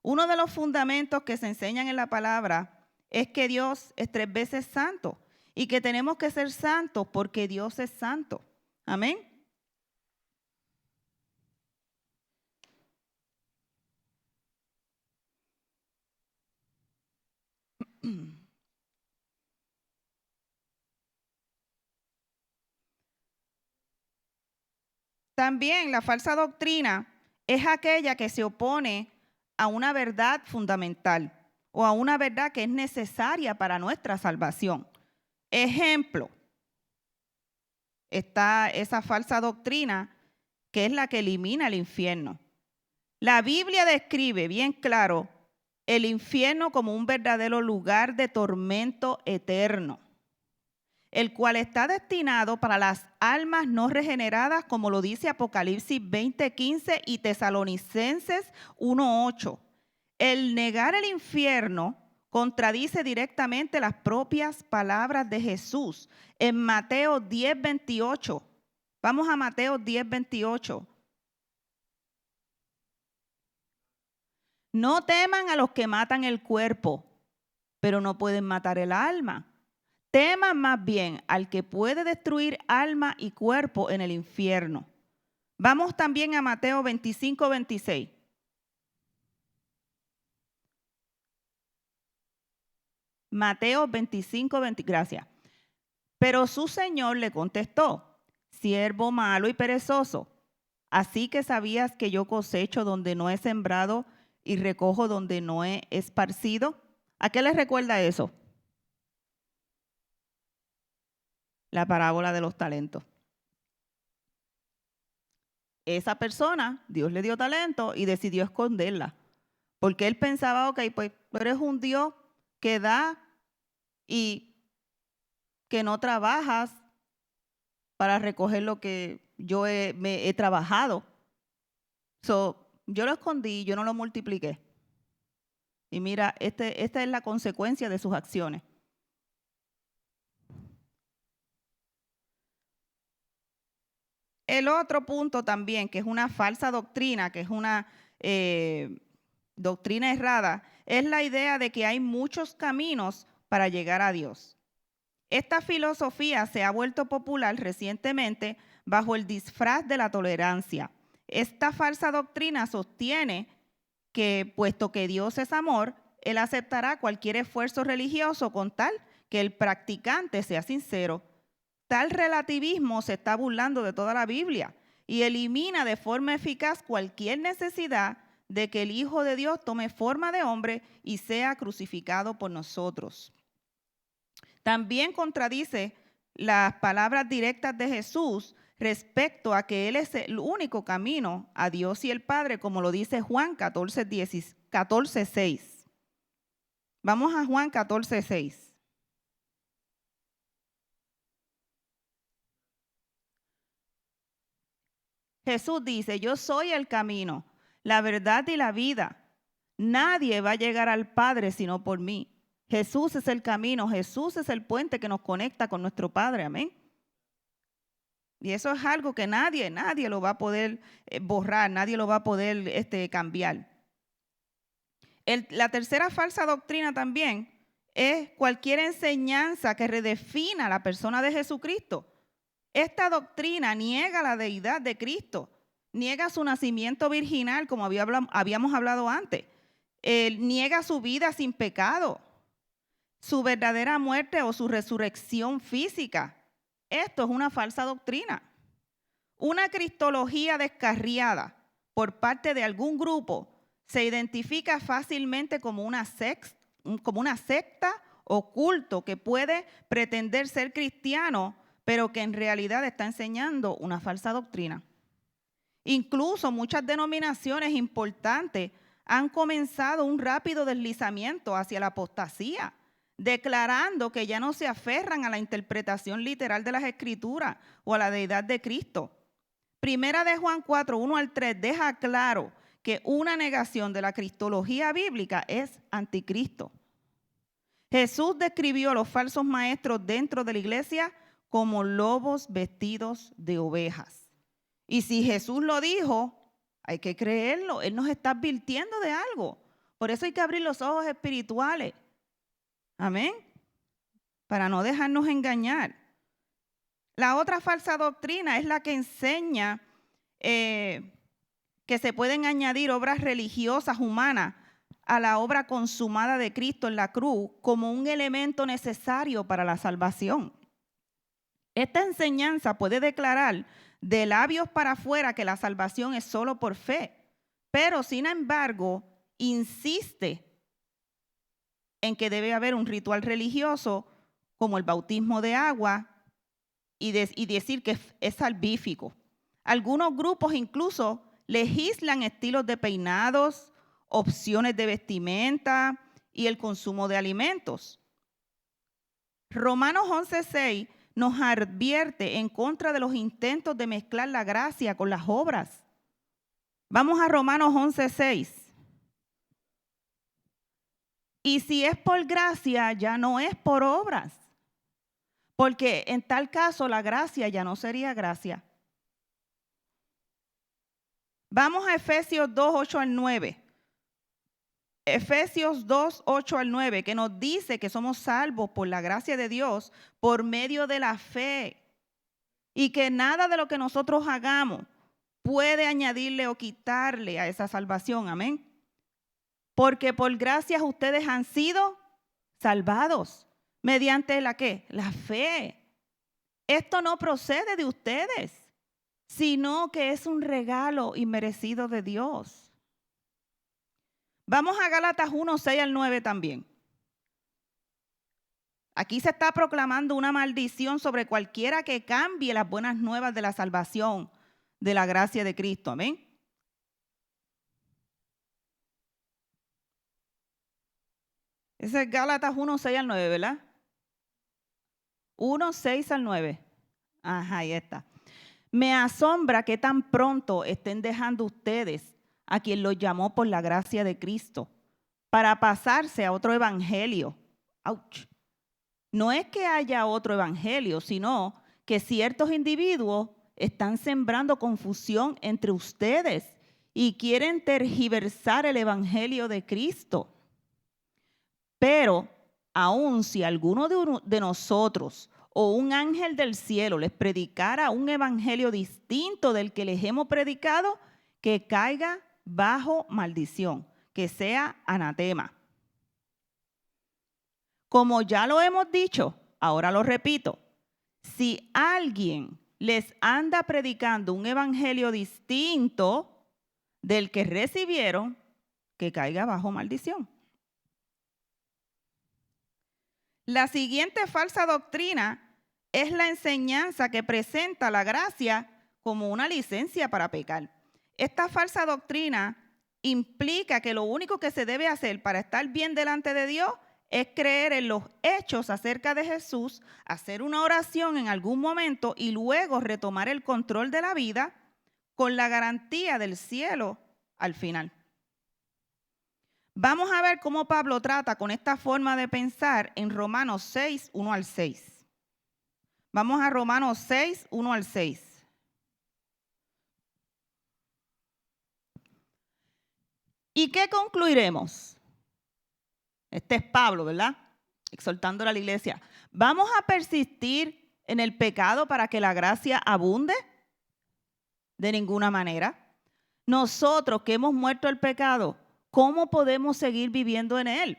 Uno de los fundamentos que se enseñan en la palabra es que Dios es 3 veces santo y que tenemos que ser santos porque Dios es santo. Amén. También la falsa doctrina es aquella que se opone a una verdad fundamental o a una verdad que es necesaria para nuestra salvación. Ejemplo, está esa falsa doctrina que es la que elimina el infierno. La Biblia describe bien claro el infierno como un verdadero lugar de tormento eterno, el cual está destinado para las almas no regeneradas, como lo dice Apocalipsis 20:15 y Tesalonicenses 1:8. El negar el infierno contradice directamente las propias palabras de Jesús en Mateo 10:28. Vamos a Mateo 10:28. No teman a los que matan el cuerpo, pero no pueden matar el alma. Teman más bien al que puede destruir alma y cuerpo en el infierno. Vamos también a Mateo 25:26. Mateo 25:20, gracias. Pero su señor le contestó, siervo malo y perezoso, así que sabías que yo cosecho donde no he sembrado y recojo donde no he esparcido. ¿A qué les recuerda eso? La parábola de los talentos. Esa persona, Dios le dio talento y decidió esconderla. Porque él pensaba, ok, pues tú eres un Dios que da y que no trabajas para recoger lo que yo me he trabajado. Yo lo escondí, yo no lo multipliqué. Y mira, esta es la consecuencia de sus acciones. El otro punto también, que es una falsa doctrina, que es una doctrina errada, es la idea de que hay muchos caminos para llegar a Dios. Esta filosofía se ha vuelto popular recientemente bajo el disfraz de la tolerancia. Esta falsa doctrina sostiene que, puesto que Dios es amor, Él aceptará cualquier esfuerzo religioso con tal que el practicante sea sincero. Tal relativismo se está burlando de toda la Biblia y elimina de forma eficaz cualquier necesidad de que el Hijo de Dios tome forma de hombre y sea crucificado por nosotros. También contradice las palabras directas de Jesús respecto a que Él es el único camino a Dios y el Padre, como lo dice Juan 14:6. Vamos a Juan 14:6. Jesús dice, yo soy el camino, la verdad y la vida. Nadie va a llegar al Padre sino por mí. Jesús es el camino, Jesús es el puente que nos conecta con nuestro Padre, amén. Y eso es algo que nadie lo va a poder borrar, nadie lo va a poder cambiar. La tercera falsa doctrina también es cualquier enseñanza que redefina la persona de Jesucristo. Esta doctrina niega la deidad de Cristo, niega su nacimiento virginal, como habíamos hablado antes, niega su vida sin pecado, su verdadera muerte o su resurrección física. Esto es una falsa doctrina. Una cristología descarriada por parte de algún grupo se identifica fácilmente como una secta o culto que puede pretender ser cristiano, pero que en realidad está enseñando una falsa doctrina. Incluso muchas denominaciones importantes han comenzado un rápido deslizamiento hacia la apostasía, declarando que ya no se aferran a la interpretación literal de las Escrituras o a la deidad de Cristo. Primera de Juan 4, 1-3 deja claro que una negación de la cristología bíblica es anticristo. Jesús describió a los falsos maestros dentro de la iglesia como lobos vestidos de ovejas. Y si Jesús lo dijo, hay que creerlo. Él nos está advirtiendo de algo. Por eso hay que abrir los ojos espirituales. Amén. Para no dejarnos engañar. La otra falsa doctrina es la que enseña que se pueden añadir obras religiosas humanas a la obra consumada de Cristo en la cruz como un elemento necesario para la salvación. Esta enseñanza puede declarar de labios para afuera que la salvación es solo por fe, pero sin embargo insiste en que debe haber un ritual religioso como el bautismo de agua y decir que es salvífico. Algunos grupos incluso legislan estilos de peinados, opciones de vestimenta y el consumo de alimentos. Romanos 11:6 nos advierte en contra de los intentos de mezclar la gracia con las obras. Vamos a Romanos 11:6. Y si es por gracia, ya no es por obras, porque en tal caso la gracia ya no sería gracia. Vamos a Efesios 2, 8-9. Efesios 2, 8-9, que nos dice que somos salvos por la gracia de Dios por medio de la fe y que nada de lo que nosotros hagamos puede añadirle o quitarle a esa salvación. Amén. Porque por gracia ustedes han sido salvados. ¿Mediante la qué? La fe. Esto no procede de ustedes, sino que es un regalo inmerecido de Dios. Vamos a Gálatas 1, 6-9 también. Aquí se está proclamando una maldición sobre cualquiera que cambie las buenas nuevas de la salvación, de la gracia de Cristo. Amén. Ese es Gálatas 1, 6-9, ¿verdad? 1, 6-9. Ajá, ahí está. Me asombra que tan pronto estén dejando ustedes a quien los llamó por la gracia de Cristo para pasarse a otro evangelio. ¡Auch! No es que haya otro evangelio, sino que ciertos individuos están sembrando confusión entre ustedes y quieren tergiversar el evangelio de Cristo. Pero aun si alguno de nosotros o un ángel del cielo les predicara un evangelio distinto del que les hemos predicado, que caiga bajo maldición, que sea anatema. Como ya lo hemos dicho, ahora lo repito, si alguien les anda predicando un evangelio distinto del que recibieron, que caiga bajo maldición. La siguiente falsa doctrina es la enseñanza que presenta la gracia como una licencia para pecar. Esta falsa doctrina implica que lo único que se debe hacer para estar bien delante de Dios es creer en los hechos acerca de Jesús, hacer una oración en algún momento y luego retomar el control de la vida con la garantía del cielo al final. Vamos a ver cómo Pablo trata con esta forma de pensar en Romanos 6, 1 al 6. Vamos a Romanos 6, 1 al 6. ¿Y qué concluiremos? Este es Pablo, ¿verdad? Exhortando a la iglesia. ¿Vamos a persistir en el pecado para que la gracia abunde? De ninguna manera. Nosotros que hemos muerto al pecado, ¿cómo podemos seguir viviendo en él?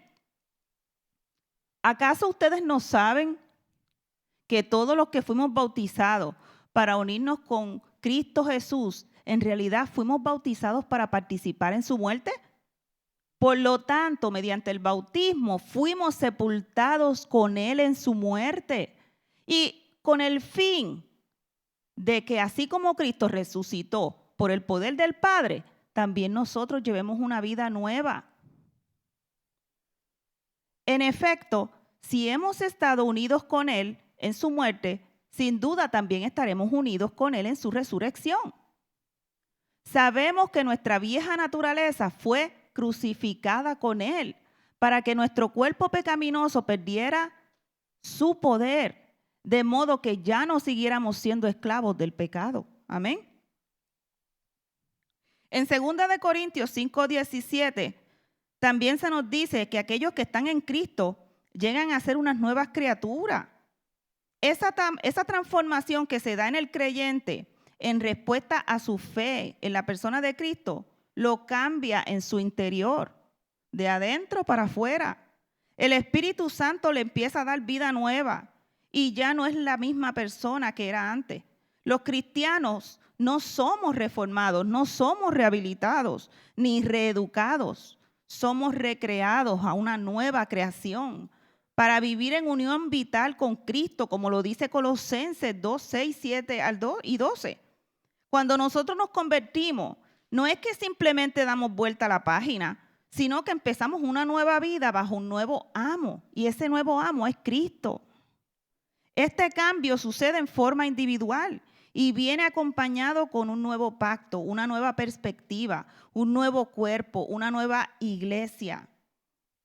¿Acaso ustedes no saben que todos los que fuimos bautizados para unirnos con Cristo Jesús, en realidad fuimos bautizados para participar en su muerte? Por lo tanto, mediante el bautismo fuimos sepultados con él en su muerte y con el fin de que así como Cristo resucitó por el poder del Padre, también nosotros llevemos una vida nueva. En efecto, si hemos estado unidos con él en su muerte, sin duda también estaremos unidos con él en su resurrección. Sabemos que nuestra vieja naturaleza fue crucificada con él para que nuestro cuerpo pecaminoso perdiera su poder, de modo que ya no siguiéramos siendo esclavos del pecado. Amén. En 2 Corintios 5:17 también se nos dice que aquellos que están en Cristo llegan a ser unas nuevas criaturas. Esa transformación que se da en el creyente en respuesta a su fe en la persona de Cristo, lo cambia en su interior, de adentro para afuera. El Espíritu Santo le empieza a dar vida nueva y ya no es la misma persona que era antes. Los cristianos no somos reformados, no somos rehabilitados ni reeducados. Somos recreados a una nueva creación para vivir en unión vital con Cristo, como lo dice Colosenses 2, 6, 7 al 2 y 12. Cuando nosotros nos convertimos, no es que simplemente damos vuelta a la página, sino que empezamos una nueva vida bajo un nuevo amo, y ese nuevo amo es Cristo. Este cambio sucede en forma individual y viene acompañado con un nuevo pacto, una nueva perspectiva, un nuevo cuerpo, una nueva iglesia.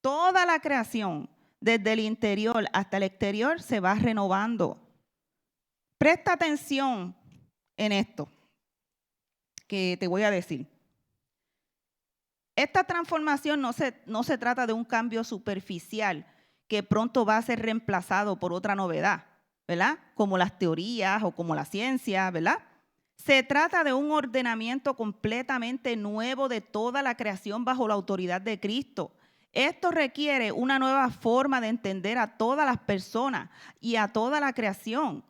Toda la creación, desde el interior hasta el exterior, se va renovando. Presta atención en esto que te voy a decir. Esta transformación no se trata de un cambio superficial que pronto va a ser reemplazado por otra novedad, ¿verdad? Como las teorías o como la ciencia, ¿verdad? Se trata de un ordenamiento completamente nuevo de toda la creación bajo la autoridad de Cristo. Esto requiere una nueva forma de entender a todas las personas y a toda la creación.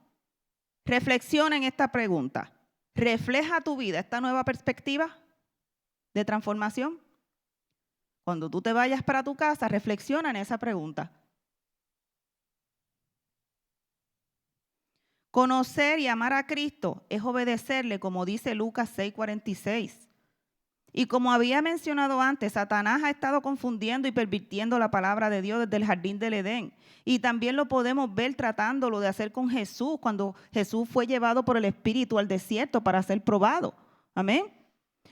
Reflexiona en esta pregunta. ¿Refleja tu vida esta nueva perspectiva de transformación? Cuando tú te vayas para tu casa, reflexiona en esa pregunta. Conocer y amar a Cristo es obedecerle, como dice Lucas 6:46. Y como había mencionado antes, Satanás ha estado confundiendo y pervirtiendo la palabra de Dios desde el jardín del Edén. Y también lo podemos ver tratándolo de hacer con Jesús, cuando Jesús fue llevado por el Espíritu al desierto para ser probado. Amén.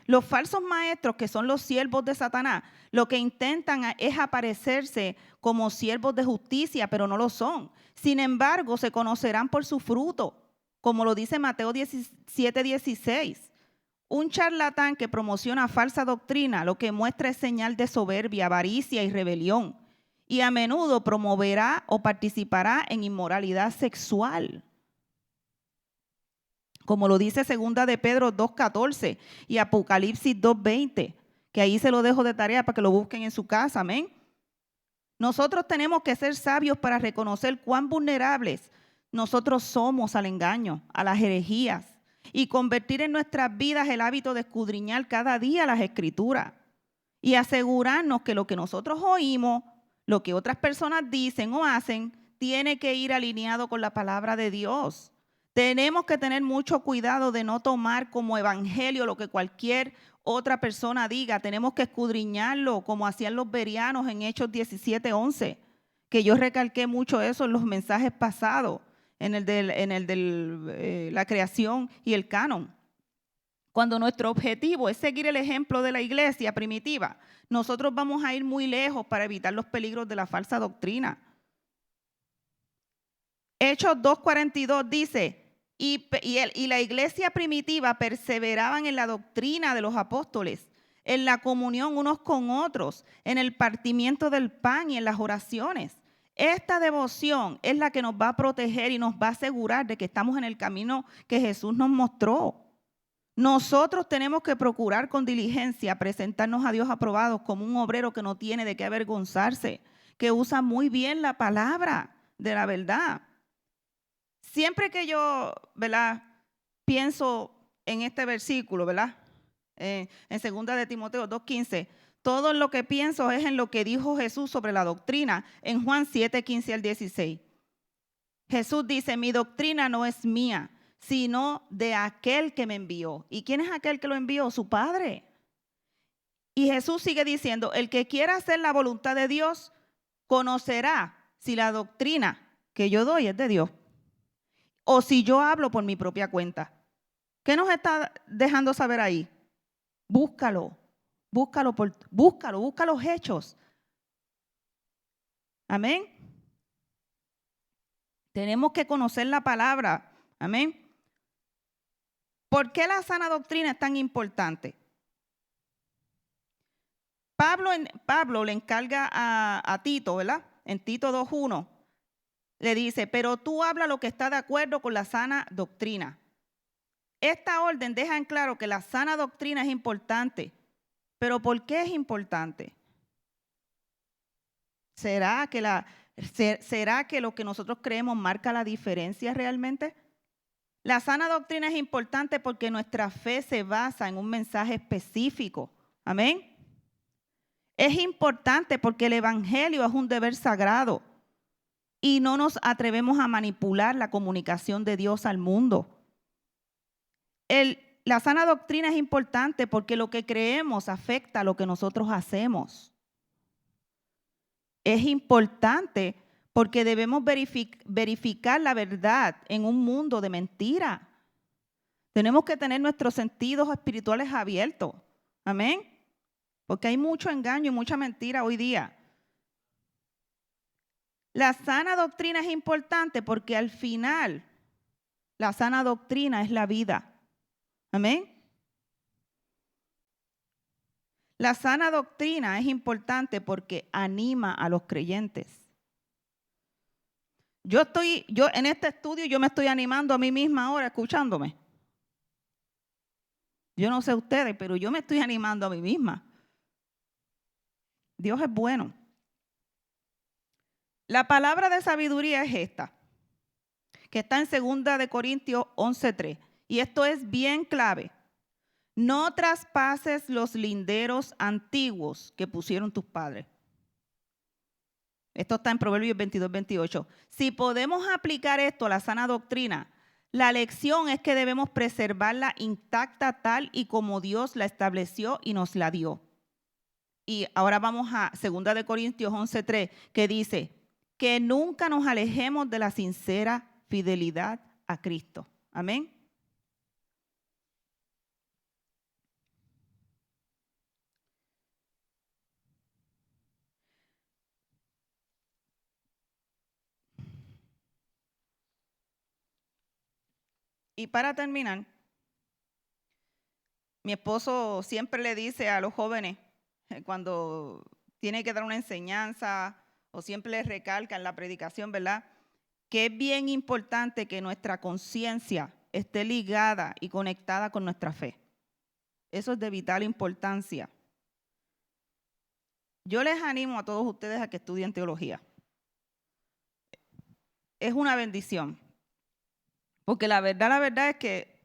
Los falsos maestros, que son los siervos de Satanás, lo que intentan es aparecerse como siervos de justicia, pero no lo son. Sin embargo, se conocerán por su fruto, como lo dice Mateo 17:16. Un charlatán que promociona falsa doctrina lo que muestra es señal de soberbia, avaricia y rebelión. Y a menudo promoverá o participará en inmoralidad sexual. Como lo dice 2 de Pedro 2:14 y Apocalipsis 2:20, que ahí se lo dejo de tarea para que lo busquen en su casa, amén. Nosotros tenemos que ser sabios para reconocer cuán vulnerables nosotros somos al engaño, a las herejías, y convertir en nuestras vidas el hábito de escudriñar cada día las Escrituras y asegurarnos que lo que nosotros oímos, lo que otras personas dicen o hacen, tiene que ir alineado con la palabra de Dios. Tenemos que tener mucho cuidado de no tomar como evangelio lo que cualquier otra persona diga. Tenemos que escudriñarlo como hacían los bereanos en Hechos 17:11, que yo recalqué mucho eso en los mensajes pasados, en el de la creación y el canon. Cuando nuestro objetivo es seguir el ejemplo de la iglesia primitiva, nosotros vamos a ir muy lejos para evitar los peligros de la falsa doctrina. Hechos 2:42 dice, y la iglesia primitiva perseveraban en la doctrina de los apóstoles, en la comunión unos con otros, en el partimiento del pan y en las oraciones. Esta devoción es la que nos va a proteger y nos va a asegurar de que estamos en el camino que Jesús nos mostró. Nosotros tenemos que procurar con diligencia presentarnos a Dios aprobados como un obrero que no tiene de qué avergonzarse, que usa muy bien la palabra de la verdad. Siempre que yo, ¿verdad?, pienso en este versículo, ¿verdad?, en 2 de Timoteo 2:15, todo en lo que pienso es en lo que dijo Jesús sobre la doctrina en Juan 7:15 al 16. Jesús dice, mi doctrina no es mía, sino de aquel que me envió. ¿Y quién es aquel que lo envió? Su Padre. Y Jesús sigue diciendo, el que quiera hacer la voluntad de Dios, conocerá si la doctrina que yo doy es de Dios o si yo hablo por mi propia cuenta. ¿Qué nos está dejando saber ahí? Búscalo, busca los hechos. Amén. Tenemos que conocer la palabra. Amén. ¿Por qué la sana doctrina es tan importante? Pablo le encarga a Tito, ¿verdad? En Tito 2:1 le dice, pero tú habla lo que está de acuerdo con la sana doctrina. Esta orden deja en claro que la sana doctrina es importante. ¿Pero por qué es importante? ¿Será que lo que nosotros creemos marca la diferencia realmente? La sana doctrina es importante porque nuestra fe se basa en un mensaje específico. Amén. Es importante porque el evangelio es un deber sagrado y no nos atrevemos a manipular la comunicación de Dios al mundo. La sana doctrina es importante porque lo que creemos afecta a lo que nosotros hacemos. Es importante porque debemos verificar la verdad en un mundo de mentira. Tenemos que tener nuestros sentidos espirituales abiertos. Amén. Porque hay mucho engaño y mucha mentira hoy día. La sana doctrina es importante porque al final la sana doctrina es la vida. Amén. La sana doctrina es importante porque anima a los creyentes. Yo en este estudio, yo me estoy animando a mí misma ahora escuchándome. Yo no sé ustedes, pero yo me estoy animando a mí misma. Dios es bueno. La palabra de sabiduría es esta, que está en 2 de Corintios 11:3. Y esto es bien clave. No traspases los linderos antiguos que pusieron tus padres. Esto está en Proverbios 22:28. Si podemos aplicar esto a la sana doctrina, la lección es que debemos preservarla intacta tal y como Dios la estableció y nos la dio. Y ahora vamos a 2 de Corintios 11:3, que dice que nunca nos alejemos de la sincera fidelidad a Cristo. Amén. Y para terminar, Mi esposo siempre le dice a los jóvenes, cuando tiene que dar una enseñanza, o siempre les recalca en la predicación, ¿verdad?, que es bien importante que nuestra conciencia esté ligada y conectada con nuestra fe. Eso es de vital importancia. Yo les animo a todos ustedes a que estudien teología. Es una bendición, porque la verdad es que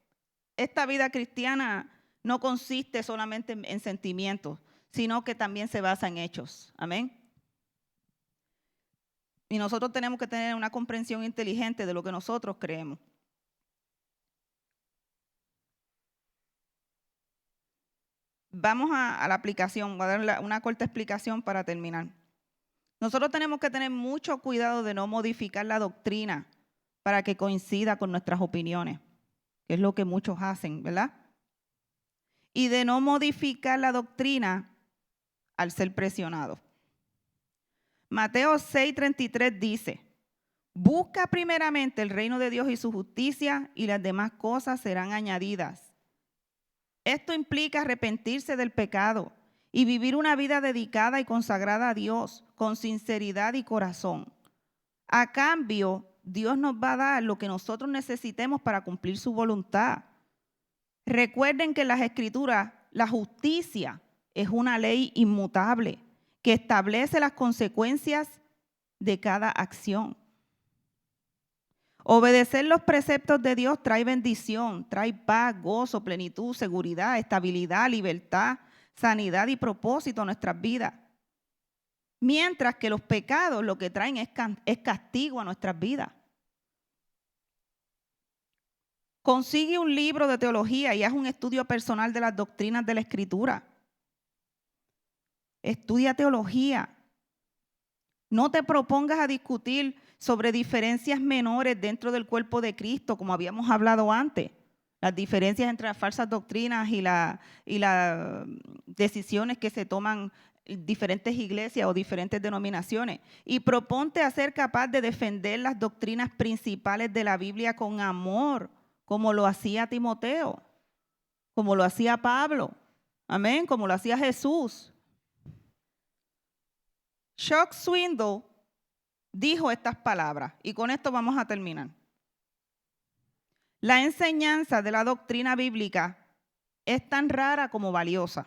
esta vida cristiana no consiste solamente en sentimientos, sino que también se basa en hechos. Amén. Y nosotros tenemos que tener una comprensión inteligente de lo que nosotros creemos. Vamos a la aplicación, voy a dar una corta explicación para terminar. Nosotros tenemos que tener mucho cuidado de no modificar la doctrina para que coincida con nuestras opiniones, que es lo que muchos hacen, ¿verdad? Y de no modificar la doctrina al ser presionados. Mateo 6:33 dice: busca primeramente el reino de Dios y su justicia, y las demás cosas serán añadidas. Esto implica arrepentirse del pecado y vivir una vida dedicada y consagrada a Dios con sinceridad y corazón. A cambio, Dios nos va a dar lo que nosotros necesitemos para cumplir su voluntad. Recuerden que en las Escrituras la justicia es una ley inmutable que establece las consecuencias de cada acción. Obedecer los preceptos de Dios trae bendición, trae paz, gozo, plenitud, seguridad, estabilidad, libertad, sanidad y propósito a nuestras vidas. Mientras que los pecados lo que traen es castigo a nuestras vidas. Consigue un libro de teología y haz un estudio personal de las doctrinas de la Escritura. Estudia teología. No te propongas a discutir sobre diferencias menores dentro del cuerpo de Cristo, como habíamos hablado antes. Las diferencias entre las falsas doctrinas y las decisiones que se toman diferentes iglesias o diferentes denominaciones. Y proponte a ser capaz de defender las doctrinas principales de la Biblia con amor, como lo hacía Timoteo, como lo hacía Pablo, amén, como lo hacía Jesús. Chuck Swindoll dijo estas palabras, y con esto vamos a terminar. La enseñanza de la doctrina bíblica es tan rara como valiosa.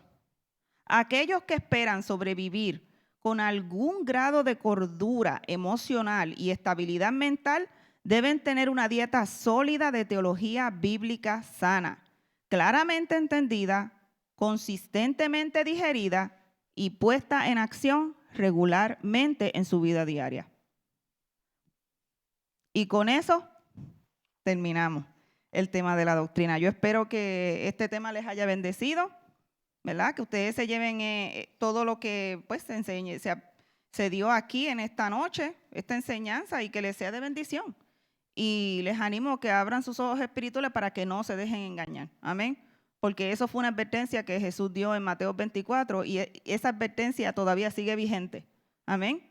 Aquellos que esperan sobrevivir con algún grado de cordura emocional y estabilidad mental deben tener una dieta sólida de teología bíblica sana, claramente entendida, consistentemente digerida y puesta en acción regularmente en su vida diaria. Y con eso terminamos el tema de la doctrina. Yo espero que este tema les haya bendecido, ¿verdad? Que ustedes se lleven todo lo que pues se dio aquí en esta noche, esta enseñanza, y que les sea de bendición. Y les animo a que abran sus ojos espirituales para que no se dejen engañar. Amén. Porque eso fue una advertencia que Jesús dio en Mateo 24 y esa advertencia todavía sigue vigente. Amén.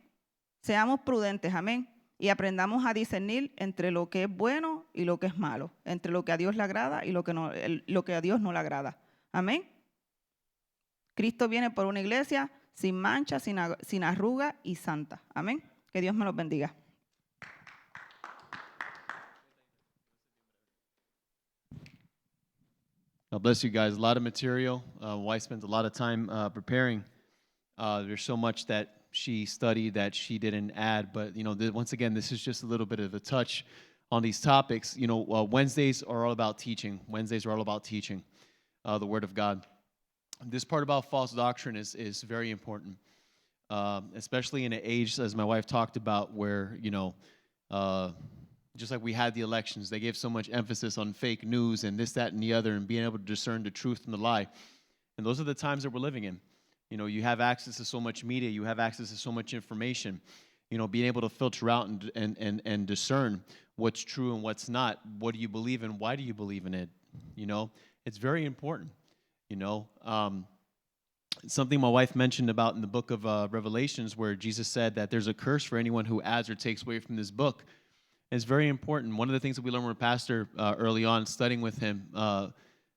Seamos prudentes, amén. Y aprendamos a discernir entre lo que es bueno y lo que es malo, entre lo que a Dios le agrada y lo que a Dios no le agrada. Amén. Cristo viene por una iglesia sin mancha, sin arruga y santa. Amén. Que Dios me los bendiga. God bless you guys. A lot of material. Wife spent a lot of time preparing. There's so much that she studied that she didn't add, but once again, this is just a little bit of a touch on these topics. Wednesdays are all about teaching. Wednesdays are all about teaching the Word of God. This part about false doctrine is very important, especially in an age, as my wife talked about, where just like we had the elections, they gave so much emphasis on fake news and this, that, and the other, and being able to discern the truth from the lie. And those are the times that we're living in. You have access to so much media, you have access to so much information. Being able to filter out and discern what's true and what's not. What do you believe in? Why do you believe in it? It's very important. Something my wife mentioned about in the book of Revelations, where Jesus said that there's a curse for anyone who adds or takes away from this book. It's very important. One of the things that we learned from Pastor early on, studying with him,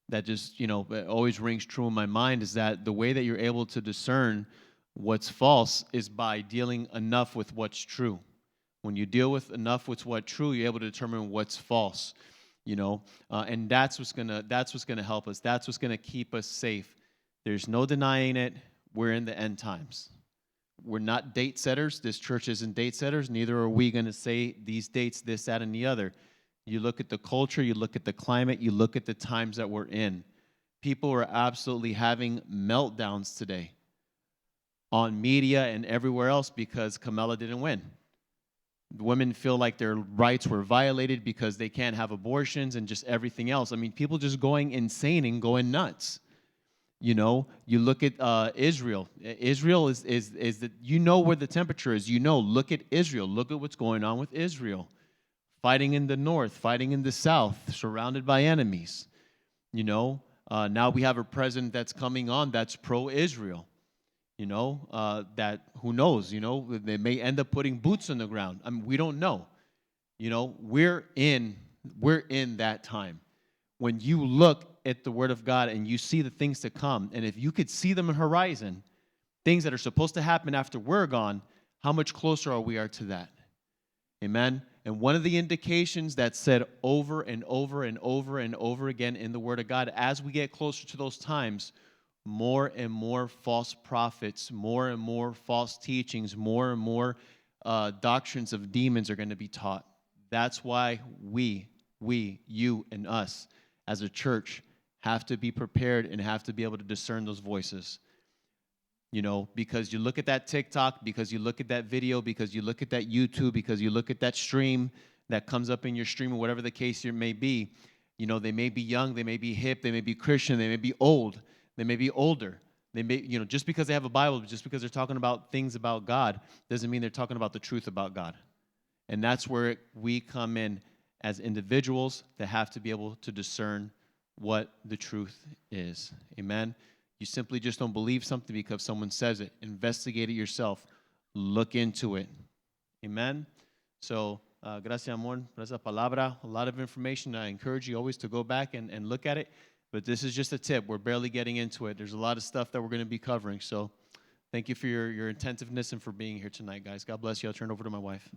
that just, always rings true in my mind is that the way that you're able to discern what's false is by dealing enough with what's true. When you deal with enough with what's true, you're able to determine what's false, and that's what's gonna help us. That's what's gonna keep us safe. There's no denying it. We're in the end times. We're not date setters. This church isn't date setters. Neither are we going to say these dates, this, that, and the other. You look at the culture, you look at the climate, you look at the times that we're in. People are absolutely having meltdowns today on media and everywhere else because Kamala didn't win. Women feel like their rights were violated because they can't have abortions and just everything else. I mean, people just going insane and going nuts. You look at Israel. Israel is that where the temperature is. Look at Israel. Look at what's going on with Israel. Fighting in the north, fighting in the south, surrounded by enemies. Now we have a president that's coming on that's pro-Israel. That who knows? They may end up putting boots on the ground. I mean, we don't know. We're in that time. When you look at the Word of God and you see the things to come, and if you could see them on the horizon, things that are supposed to happen after we're gone, how much closer are we to that? Amen? And one of the indications that's said over and over and over and over again in the Word of God, as we get closer to those times, more and more false prophets, more and more false teachings, more and more doctrines of demons are going to be taught. That's why we, you, and us, as a church, have to be prepared and have to be able to discern those voices. Because you look at that TikTok, because you look at that video, because you look at that YouTube, because you look at that stream that comes up in your stream, or whatever the case may be, they may be young, they may be hip, they may be Christian, they may be old, they may be older. They may, just because they have a Bible, just because they're talking about things about God, doesn't mean they're talking about the truth about God. And that's where we come in as individuals that have to be able to discern what the truth is. Amen? You simply just don't believe something because someone says it. Investigate it yourself. Look into it. Amen? So, gracias, amor, por esa palabra. A lot of information. I encourage you always to go back and look at it. But this is just a tip. We're barely getting into it. There's a lot of stuff that we're going to be covering. So thank you for your attentiveness and for being here tonight, guys. God bless you. I'll turn it over to my wife.